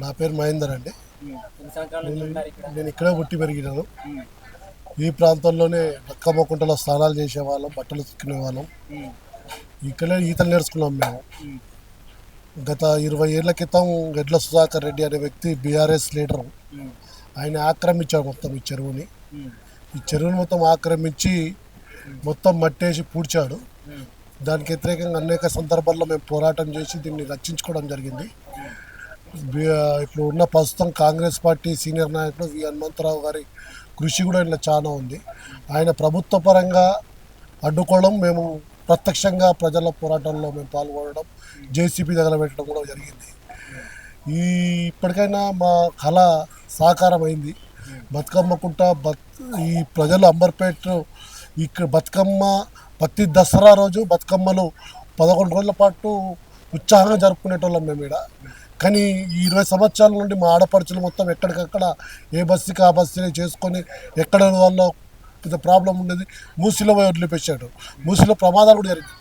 నా పేరు మహేందర్ అండి. ఎన్ని సంవత్సరాల నుంచి నేను ఉంటారు ఇక్కడ? నేను ఇక్కడే పుట్టి పెరిగినాను. ఉమ్, ఈ ప్రాంతంలోనే బతుకమ్మ కుంటలో స్నానాలు చేసేవాళ్ళం, బట్టలు ఉతుకునేవాళ్ళం. ఉమ్, ఇక్కడే ఈతలు నేర్చుకున్నాం మేము. ఉమ్, గత 20 ఏళ్ల క్రితం గెడ్ల సుధాకర్ రెడ్డి అనే వ్యక్తి బీఆర్ఎస్ లీడరు. ఉమ్, ఆయన ఆక్రమించాడు మొత్తం ఈ చెరువుని. ఉమ్, ఈ చెరువుని మొత్తం ఆక్రమించి మొత్తం మట్టేసి పూడ్చాడు. ఉమ్, దానికి వ్యతిరేకంగా అనేక సందర్భాల్లో మేము పోరాటం చేసి దీన్ని రక్షించుకోవడం జరిగింది. ఇప్పుడు ఉన్న ప్రస్తుతం కాంగ్రెస్ పార్టీ సీనియర్ నాయకుడు వి హనుమంతరావు గారి కృషి కూడా ఇందులో చాలా ఉంది. ఆయన ప్రభుత్వ పరంగా అడ్డుకోవడం, మేము ప్రత్యక్షంగా ప్రజల పోరాటంలో మేము పాల్గొనడం, జేసీబీ తగలబెట్టడం కూడా జరిగింది. ఈ ఇప్పటికైనా మా కళ సాకారం అయింది. బతుకమ్మ కుంట ఈ ప్రజలు అంబర్పేట ఇక్కడ బతుకమ్మ ప్రతి దసరా రోజు బతుకమ్మలు 11 రోజుల పాటు ఉత్సాహంగా జరుపుకునేటోళ్ళం మేము ఇక్కడ. కానీ ఈ 20 సంవత్సరాల నుండి మా ఆడపడుచులు మొత్తం ఎక్కడికక్కడ ఏ బస్సుకి ఆ బస్సుని చేసుకొని ఎక్కడ వాళ్ళ పెద్ద ప్రాబ్లం ఉండేది మూసిలో పోయి వదిలిపెట్టాడు. మూసిలో ప్రమాదాలు కూడా జరిగింది.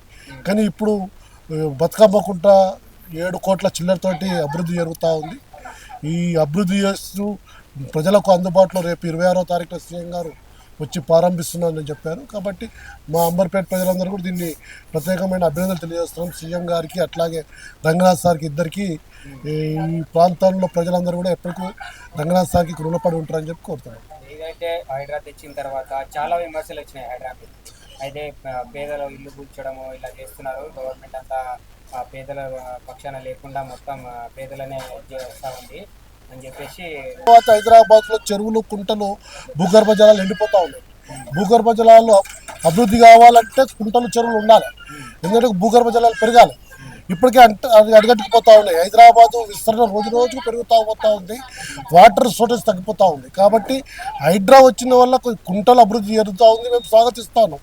కానీ ఇప్పుడు బతుకమ్మ కుంట 7 కోట్ల చిల్లరతోటి అభివృద్ధి జరుగుతూ ఉంది. ఈ అభివృద్ధి చేస్తూ ప్రజలకు అందుబాటులో రేపు 26వ తారీఖున సీఎం గారు వచ్చి ప్రారంభిస్తున్నారని చెప్పారు. కాబట్టి మా అంబర్పేట ప్రజలందరూ కూడా దీన్ని ప్రత్యేకమైన అభినందనలు తెలియజేస్తున్నాం సీఎం గారికి, అట్లాగే రంగనాథ్ సార్కి ఇద్దరికి. ఈ ప్రాంతంలో ప్రజలందరూ కూడా ఎప్పటికీ రంగనాథ్ సార్కి రుణపడి ఉంటారని చెప్పి కోరుతున్నాం. ఏదైతే హైడ్రా తెచ్చిన తర్వాత చాలా విమర్శలు వచ్చినాయి హైడ్రాకి. అయితే పేదలు ఇల్లు కూర్చోడము ఇలా చేస్తున్నారు, గవర్నమెంట్ అంతా పేదల పక్షాన లేకుండా మొత్తం పేదలనే చేస్తూ ఉంది అని చెప్పేసి. తర్వాత హైదరాబాద్లో చెరువులు, కుంటలు, భూగర్భ జలాలు ఎండిపోతూ ఉన్నాయి. భూగర్భ జలాలు అభివృద్ధి కావాలంటే కుంటలు, చెరువులు ఉండాలి. ఎందుకంటే భూగర్భ జలాలు పెరగాలి. ఇప్పటికే అది అడగట్టుకుపోతూ ఉన్నాయి. హైదరాబాదు విస్తరణ రోజు రోజుకు పెరుగుతూ పోతూ ఉంది. వాటర్ షార్టేజ్ తగ్గిపోతూ ఉంది. కాబట్టి హైడ్రా వచ్చిన వల్ల కుంటలు అభివృద్ధి జరుగుతూ ఉంది. మేము స్వాగతిస్తాను.